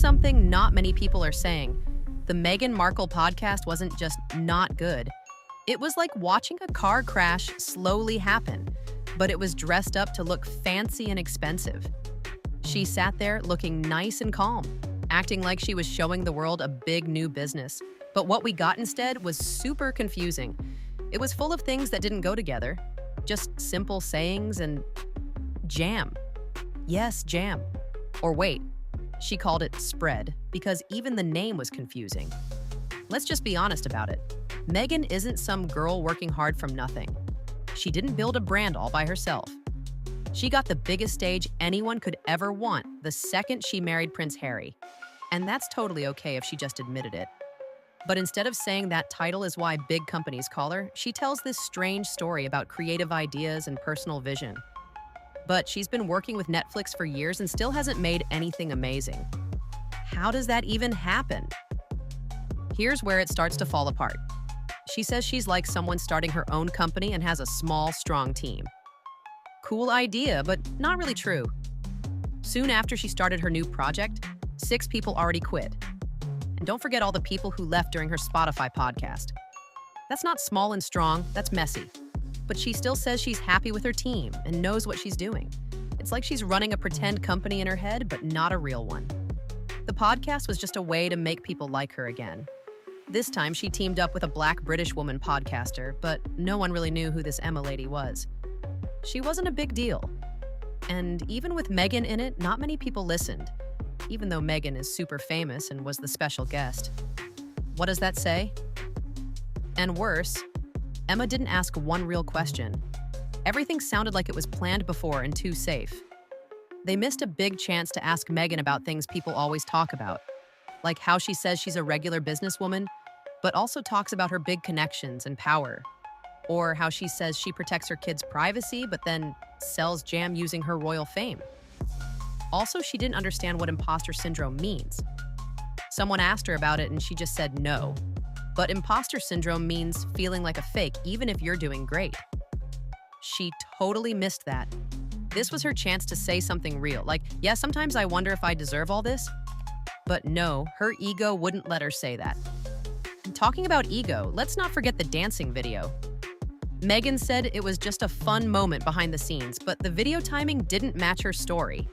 something not many people are saying. The Meghan Markle podcast wasn't just not good. It was like watching a car crash slowly happen, but it was dressed up to look fancy and expensive. She sat there looking nice and calm, acting like she was showing the world a big new business. But what we got instead was super confusing. It was full of things that didn't go together. Just simple sayings and jam. Yes, jam. Or wait, she called it spread because even the name was confusing. Let's just be honest about it. Meghan isn't some girl working hard from nothing. She didn't build a brand all by herself. She got the biggest stage anyone could ever want the second she married Prince Harry. And that's totally okay if she just admitted it. But instead of saying that title is why big companies call her, she tells this strange story about creative ideas and personal vision. But she's been working with Netflix for years and still hasn't made anything amazing. How does that even happen? Here's where it starts to fall apart. She says she's like someone starting her own company and has a small, strong team. Cool idea, but not really true. Soon after she started her new project, 6 people already quit. And don't forget all the people who left during her Spotify podcast. That's not small and strong, that's messy. But she still says she's happy with her team and knows what she's doing. It's like she's running a pretend company in her head, but not a real one. The podcast was just a way to make people like her again. This time, she teamed up with a Black British woman podcaster, but no one really knew who this Emma lady was. She wasn't a big deal. And even with Meghan in it, not many people listened, even though Meghan is super famous and was the special guest. What does that say? And worse, Emma didn't ask one real question. Everything sounded like it was planned before and too safe. They missed a big chance to ask Meghan about things people always talk about, like how she says she's a regular businesswoman, but also talks about her big connections and power, or how she says she protects her kids' privacy, but then sells jam using her royal fame. Also, she didn't understand what imposter syndrome means. Someone asked her about it and she just said no. But imposter syndrome means feeling like a fake, even if you're doing great. She totally missed that. This was her chance to say something real, like, yeah, sometimes I wonder if I deserve all this. But no, her ego wouldn't let her say that. And talking about ego, let's not forget the dancing video. Meghan said it was just a fun moment behind the scenes, but the video timing didn't match her story.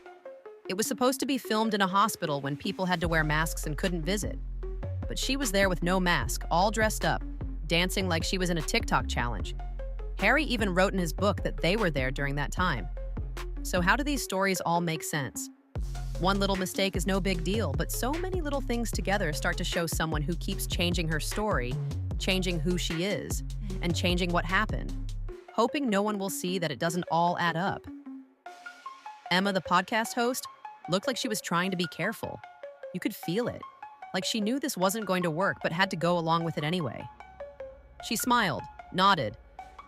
It was supposed to be filmed in a hospital when people had to wear masks and couldn't visit. But she was there with no mask, all dressed up, dancing like she was in a TikTok challenge. Harry even wrote in his book that they were there during that time. So how do these stories all make sense? One little mistake is no big deal, but so many little things together start to show someone who keeps changing her story, changing who she is, and changing what happened, hoping no one will see that it doesn't all add up. Emma, the podcast host, looked like she was trying to be careful. You could feel it, like she knew this wasn't going to work but had to go along with it anyway. She smiled, nodded,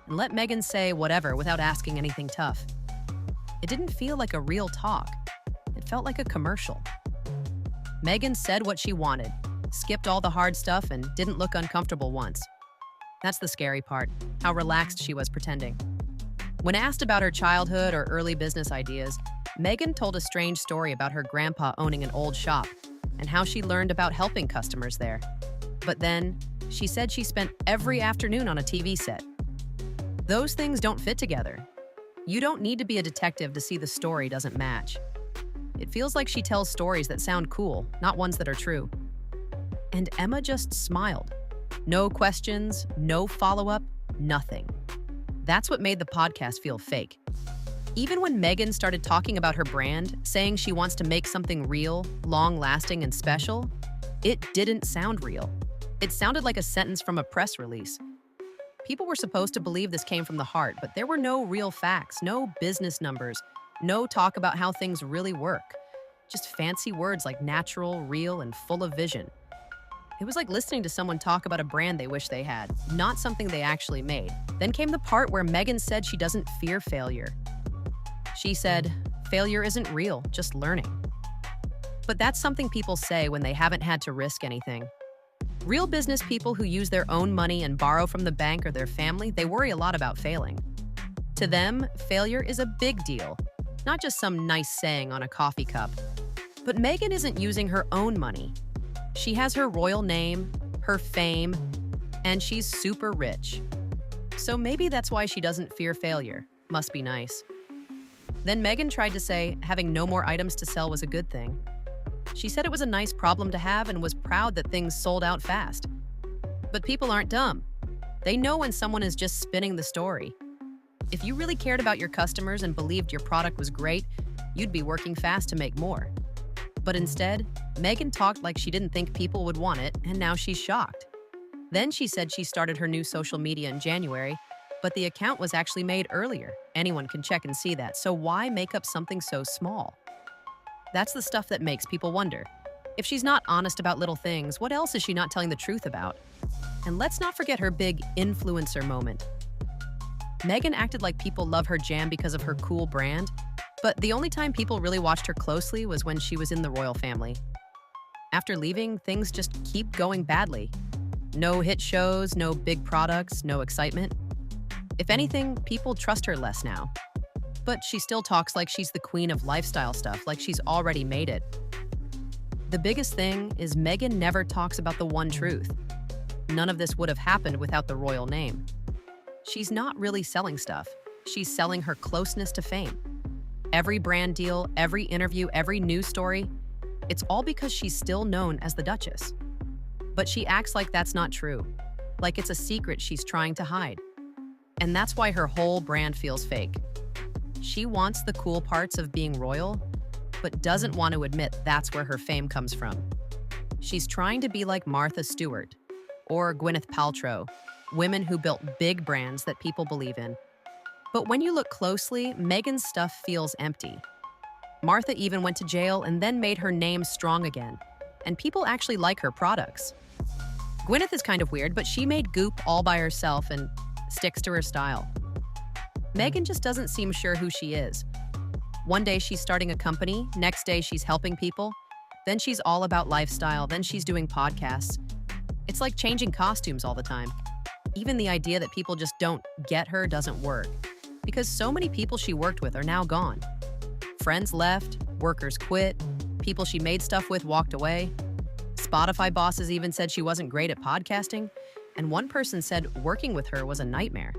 and let Meghan say whatever without asking anything tough. It didn't feel like a real talk. It felt like a commercial. Meghan said what she wanted, skipped all the hard stuff, and didn't look uncomfortable once. That's the scary part, how relaxed she was pretending. When asked about her childhood or early business ideas, Meghan told a strange story about her grandpa owning an old shop and how she learned about helping customers there. But then, she said she spent every afternoon on a TV set. Those things don't fit together. You don't need to be a detective to see the story doesn't match. It feels like she tells stories that sound cool, not ones that are true. And Emma just smiled. No questions, no follow-up, nothing. That's what made the podcast feel fake. Even when Meghan started talking about her brand, saying she wants to make something real, long-lasting, and special, it didn't sound real. It sounded like a sentence from a press release. People were supposed to believe this came from the heart, but there were no real facts, no business numbers, no talk about how things really work. Just fancy words like natural, real, and full of vision. It was like listening to someone talk about a brand they wish they had, not something they actually made. Then came the part where Meghan said she doesn't fear failure. She said, failure isn't real, just learning. But that's something people say when they haven't had to risk anything. Real business people who use their own money and borrow from the bank or their family, they worry a lot about failing. To them, failure is a big deal, not just some nice saying on a coffee cup. But Meghan isn't using her own money. She has her royal name, her fame, and she's super rich. So maybe that's why she doesn't fear failure. Must be nice. Then Meghan tried to say having no more items to sell was a good thing. She said it was a nice problem to have and was proud that things sold out fast. But people aren't dumb. They know when someone is just spinning the story. If you really cared about your customers and believed your product was great, you'd be working fast to make more. But instead, Meghan talked like she didn't think people would want it, and now she's shocked. Then she said she started her new social media in January, but the account was actually made earlier. Anyone can check and see that, so why make up something so small? That's the stuff that makes people wonder. If she's not honest about little things, what else is she not telling the truth about? And let's not forget her big influencer moment. Meghan acted like people love her jam because of her cool brand, but the only time people really watched her closely was when she was in the royal family. After leaving, things just keep going badly. No hit shows, no big products, no excitement. If anything, people trust her less now. But she still talks like she's the queen of lifestyle stuff, like she's already made it. The biggest thing is Meghan never talks about the one truth. None of this would have happened without the royal name. She's not really selling stuff. She's selling her closeness to fame. Every brand deal, every interview, every news story, it's all because she's still known as the Duchess. But she acts like that's not true, like it's a secret she's trying to hide. And that's why her whole brand feels fake. She wants the cool parts of being royal, but doesn't want to admit that's where her fame comes from. She's trying to be like Martha Stewart or Gwyneth Paltrow, women who built big brands that people believe in. But when you look closely, Meghan's stuff feels empty. Martha even went to jail and then made her name strong again, and people actually like her products. Gwyneth is kind of weird, but she made Goop all by herself and sticks to her style. Meghan just doesn't seem sure who she is. One day she's starting a company, next day she's helping people, then she's all about lifestyle, then she's doing podcasts. It's like changing costumes all the time. Even the idea that people just don't get her doesn't work, because so many people she worked with are now gone. Friends left, workers quit, people she made stuff with walked away. Spotify bosses even said she wasn't great at podcasting, and one person said working with her was a nightmare.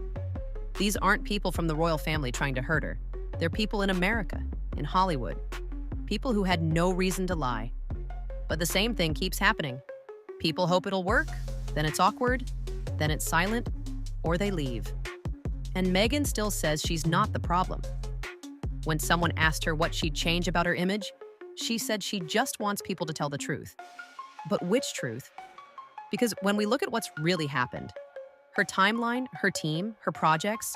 These aren't people from the royal family trying to hurt her. They're people in America, in Hollywood. People who had no reason to lie. But the same thing keeps happening. People hope it'll work, then it's awkward, then it's silent, or they leave. And Meghan still says she's not the problem. When someone asked her what she'd change about her image, she said she just wants people to tell the truth. But which truth? Because when we look at what's really happened, her timeline, her team, her projects,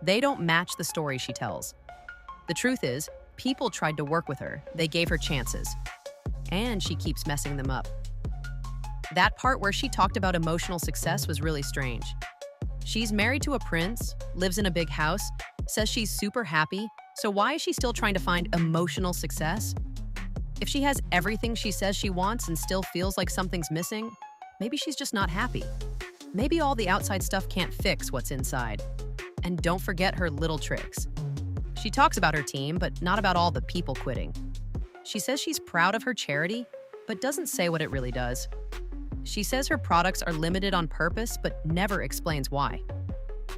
they don't match the story she tells. The truth is, people tried to work with her. They gave her chances. And she keeps messing them up. That part where she talked about emotional success was really strange. She's married to a prince, lives in a big house, says she's super happy, so why is she still trying to find emotional success? If she has everything she says she wants and still feels like something's missing, maybe she's just not happy. Maybe all the outside stuff can't fix what's inside. And don't forget her little tricks. She talks about her team, but not about all the people quitting. She says she's proud of her charity, but doesn't say what it really does. She says her products are limited on purpose, but never explains why.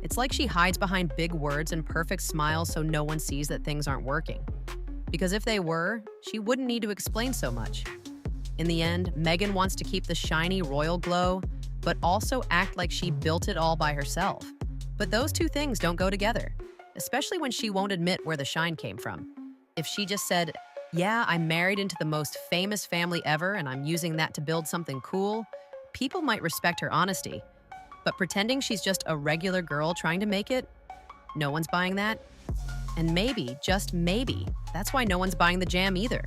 It's like she hides behind big words and perfect smiles so no one sees that things aren't working. Because if they were, she wouldn't need to explain so much. In the end, Meghan wants to keep the shiny royal glow, but also act like she built it all by herself. But those two things don't go together, especially when she won't admit where the shine came from. If she just said, "Yeah, I'm married into the most famous family ever and I'm using that to build something cool," people might respect her honesty. But pretending she's just a regular girl trying to make it, no one's buying that. And maybe, just maybe, that's why no one's buying the jam either.